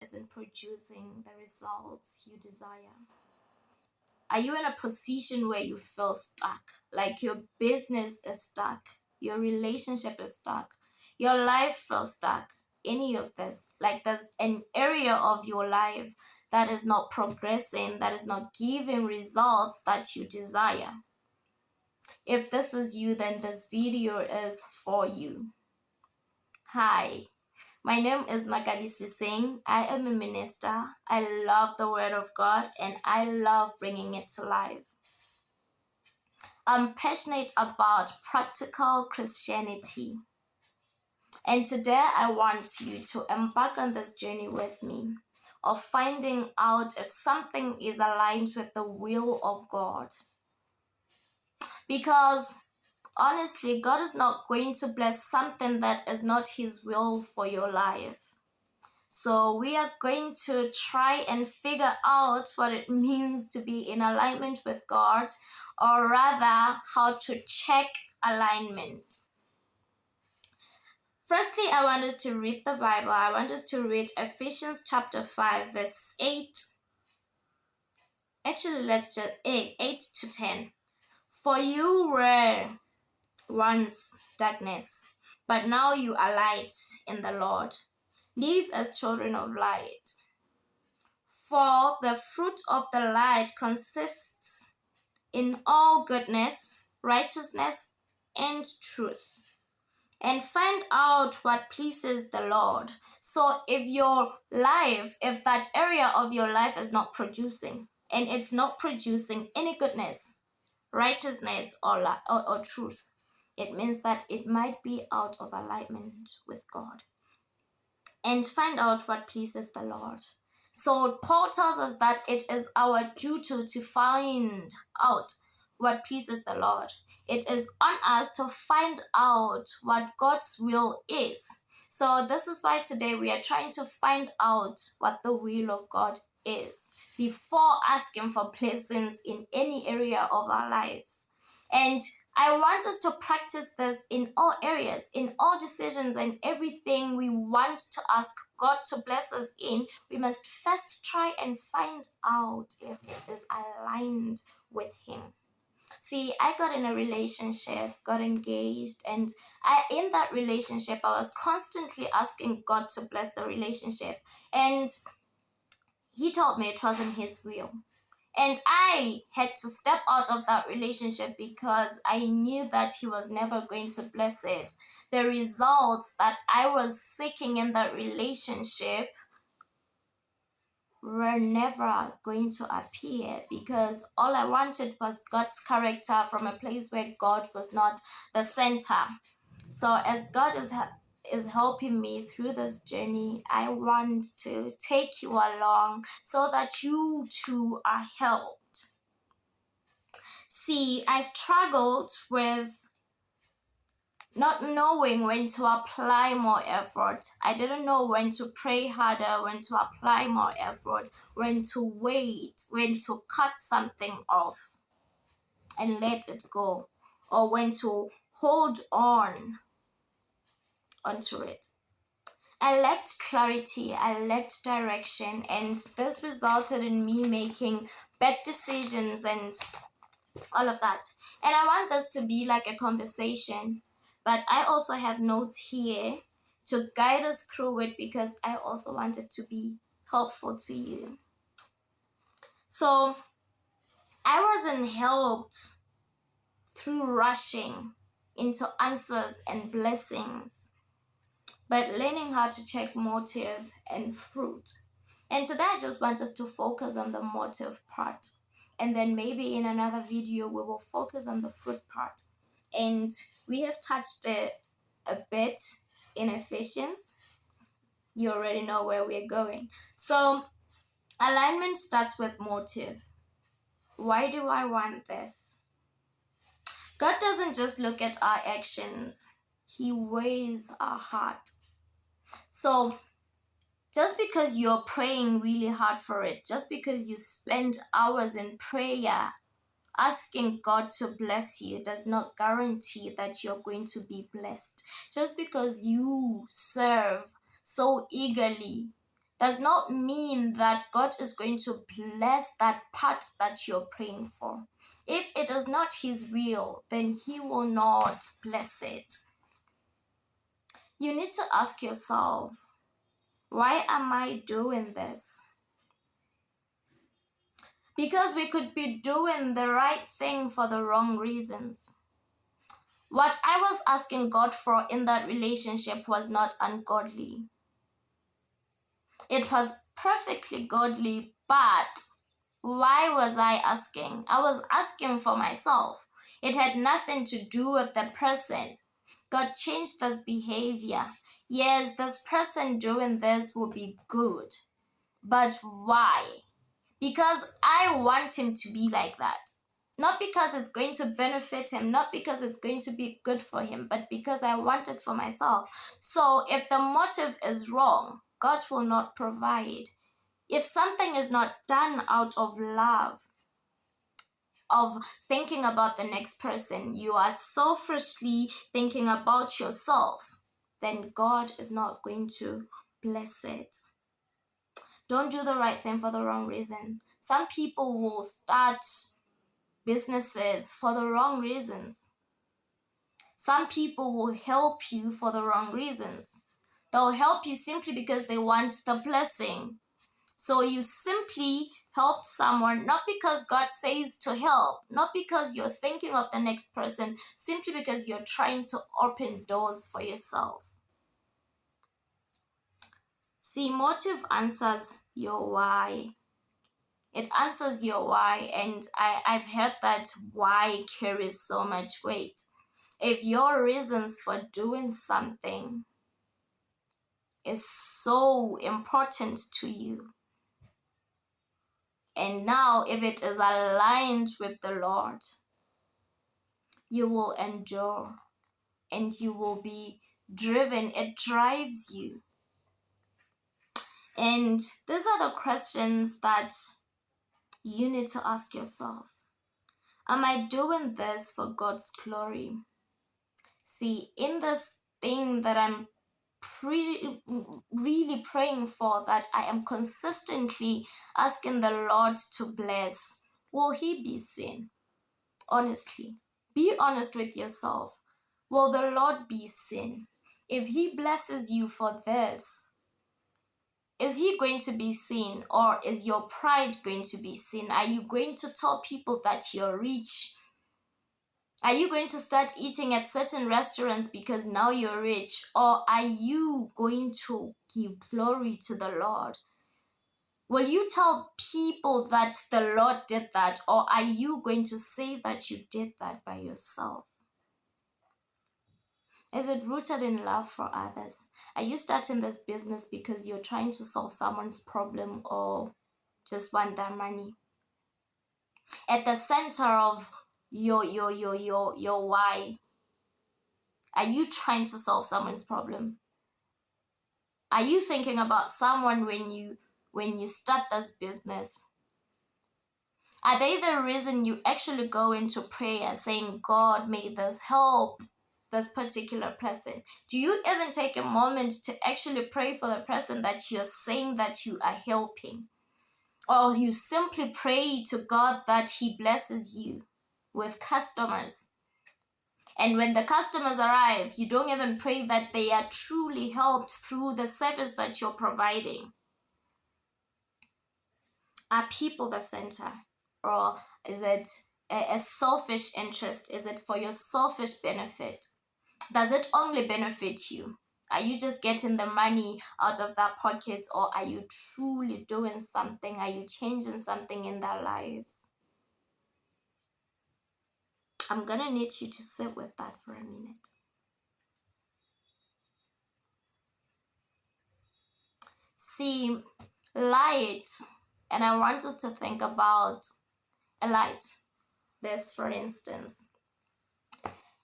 isn't producing the results you desire? Are you in a position where you feel stuck? Like your business is stuck, your relationship is stuck, your life feels stuck? Any of this, like there's an area of your life that is not progressing, that is not giving results that you desire. If this is you, then this video is for you. Hi, my name is Makabisi Singh. I am a minister. I love the Word of God and I love bringing it to life. I'm passionate about practical Christianity. And today I want you to embark on this journey with me of finding out if something is aligned with the will of God. Because honestly, God is not going to bless something that is not His will for your life. So we are going to try and figure out what it means to be in alignment with God, or rather how to check alignment. Firstly, I want us to read the Bible. I want us to read Ephesians chapter 5 verse 8. Actually, let's just 8 to 10. For you were once darkness, but now you are light in the Lord. Live as children of light. For the fruit of the light consists in all goodness, righteousness, and truth. And find out what pleases the Lord. So if that area of your life is not producing, and it's not producing any goodness, righteousness, or truth, it means that it might be out of alignment with God. And find out what pleases the Lord. So Paul tells us that it is our duty to find out what pleases the Lord. It is on us to find out what God's will is. So this is why today we are trying to find out what the will of God is before asking for blessings in any area of our lives. And I want us to practice this in all areas, in all decisions, and everything we want to ask God to bless us in. We must first try and find out if it is aligned with Him. See, I got in a relationship, got engaged, and in that relationship, I was constantly asking God to bless the relationship. And He told me it wasn't His will. And I had to step out of that relationship because I knew that He was never going to bless it. The results that I was seeking in that relationship were never going to appear because all I wanted was God's character from a place where God was not the center. So as God is helping me through this journey, I want to take you along so that you too are helped. See, I struggled with not knowing when to apply more effort. I didn't know when to pray harder, when to apply more effort, when to wait, when to cut something off and let it go, or when to hold on onto it. I lacked clarity, I lacked direction, and this resulted in me making bad decisions and all of that. And I want this to be like a conversation, but I also have notes here to guide us through it because I also want it to be helpful to you. So I wasn't helped through rushing into answers and blessings, but learning how to check motive and fruit. And today I just want us to focus on the motive part. And then maybe in another video, we will focus on the fruit part. And we have touched it a bit in Ephesians. You already know where we're going. So alignment starts with motive. Why do I want this? God doesn't just look at our actions. He weighs our heart. So just because you're praying really hard for it, just because you spend hours in prayer asking God to bless you, does not guarantee that you're going to be blessed. Just because you serve so eagerly does not mean that God is going to bless that part that you're praying for. If it is not His will, then He will not bless it. You need to ask yourself, why am I doing this? Because we could be doing the right thing for the wrong reasons. What I was asking God for in that relationship was not ungodly. It was perfectly godly, but why was I asking? I was asking for myself. It had nothing to do with the person. God changed this behavior. Yes, this person doing this will be good. But why? Because I want him to be like that. Not because it's going to benefit him, not because it's going to be good for him, but because I want it for myself. So if the motive is wrong, God will not provide. If something is not done out of love, of thinking about the next person, you are selfishly thinking about yourself, then God is not going to bless it. Don't do the right thing for the wrong reason. Some people will start businesses for the wrong reasons. Some people will help you for the wrong reasons. They'll help you simply because they want the blessing. So you simply helped someone, not because God says to help, not because you're thinking of the next person, simply because you're trying to open doors for yourself. See, motive answers your why. It answers your why, and I've heard that why carries so much weight. If your reasons for doing something is so important to you, and now if it is aligned with the Lord, you will endure and you will be driven. It drives you. And these are the questions that you need to ask yourself. Am I doing this for God's glory? See, in this thing that I'm really praying for, that I am consistently asking the Lord to bless, will He be seen? Honestly, be honest with yourself. Will the Lord be seen? If He blesses you for this, is He going to be seen, or is your pride going to be seen? Are you going to tell people that you're rich? Are you going to start eating at certain restaurants because now you're rich? Or are you going to give glory to the Lord? Will you tell people that the Lord did that? Or are you going to say that you did that by yourself? Is it rooted in love for others? Are you starting this business because you're trying to solve someone's problem or just want their money? At the center of your why, are you trying to solve someone's problem? Are you thinking about someone when you start this business? Are they the reason you actually go into prayer saying, God, may this help this particular person? Do you even take a moment to actually pray for the person that you're saying that you are helping? Or you simply pray to God that He blesses you with customers? And when the customers arrive, you don't even pray that they are truly helped through the service that you're providing. Are people the center? Or is it a selfish interest? Is it for your selfish benefit? Does it only benefit you? Are you just getting the money out of their pockets, or are you truly doing something? Are you changing something in their lives? I'm going to need you to sit with that for a minute. See, light, and I want us to think about a light. This, for instance,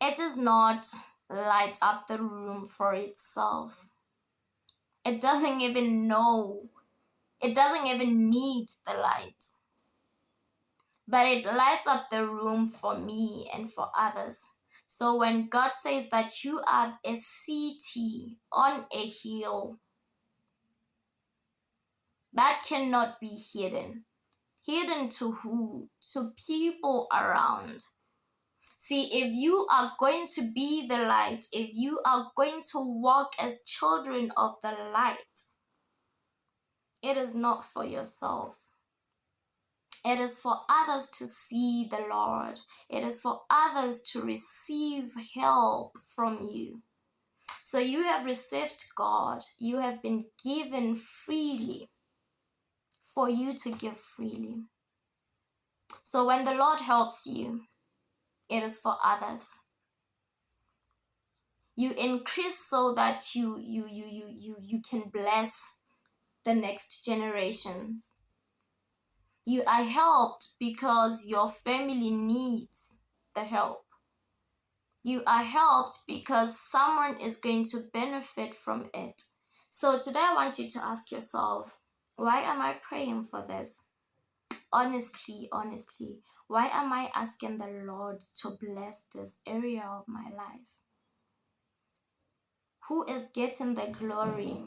it does not light up the room for itself. It doesn't even know. It doesn't even need the light. But it lights up the room for me and for others. So when God says that you are a city on a hill, That cannot be hidden. Hidden to who? To people around. See, if you are going to be the light, if you are going to walk as children of the light, it is not for yourself. It is for others to see the Lord. It is for others to receive help from you. So you have received God. You have been given freely for you to give freely. So when the Lord helps you, it is for others. You increase so that you can bless the next generations. You are helped because your family needs the help. You are helped because someone is going to benefit from it. So today I want you to ask yourself, why am I praying for this? Honestly, why am I asking the Lord to bless this area of my life? Who is getting the glory?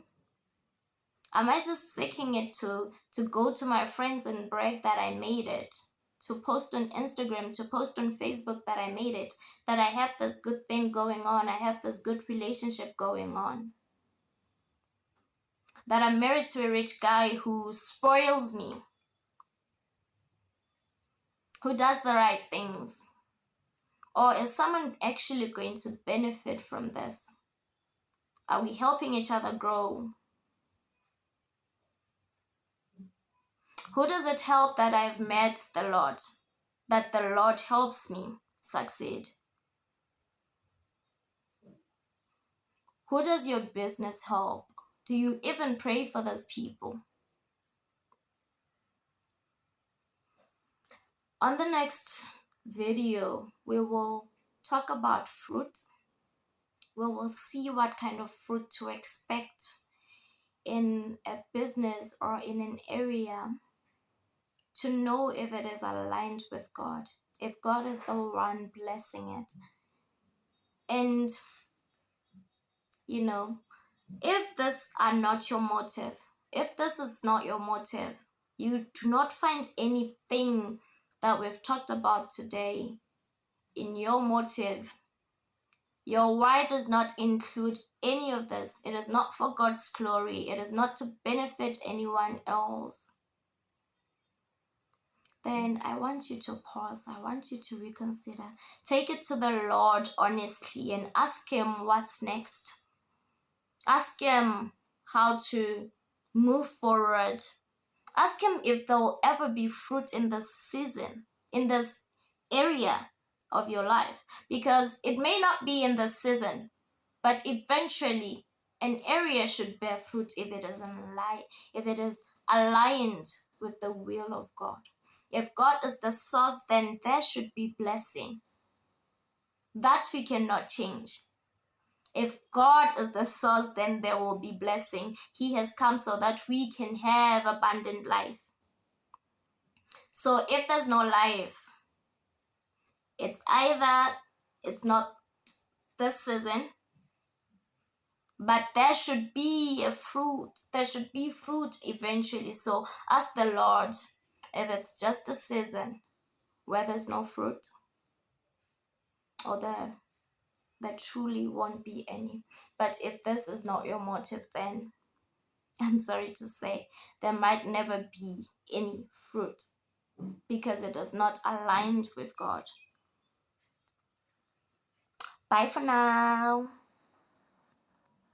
Am I just seeking it to go to my friends and brag that I made it? To post on Instagram, to post on Facebook that I made it, that I have this good thing going on, I have this good relationship going on, that I'm married to a rich guy who spoils me, who does the right things? Or is someone actually going to benefit from this? Are we helping each other grow? Who does it help that I've met the Lord? That the Lord helps me succeed? Who does your business help? Do you even pray for those people? On the next video, we will talk about fruit. We will see what kind of fruit to expect in a business or in an area to know if it is aligned with God, if God is the one blessing it. And, if this are not your motive, if this is not your motive, you do not find anything that we've talked about today in your motive, your why does not include any of this, it is not for God's glory, it is not to benefit anyone else, then I want you to pause. I want you to reconsider. Take it to the Lord honestly and ask Him what's next. Ask Him how to move forward. Ask Him if there will ever be fruit in this season, in this area of your life. Because it may not be in this season, but eventually an area should bear fruit if it is aligned with the will of God. If God is the source, then there should be blessing. That we cannot change. If God is the source, then there will be blessing. He has come so that we can have abundant life. So if there's no life, it's either it's not this season, but there should be a fruit. There should be fruit eventually. So ask the Lord if it's just a season where there's no fruit, or there truly won't be any. But if this is not your motive, then I'm sorry to say, there might never be any fruit because it is not aligned with God. Bye for now.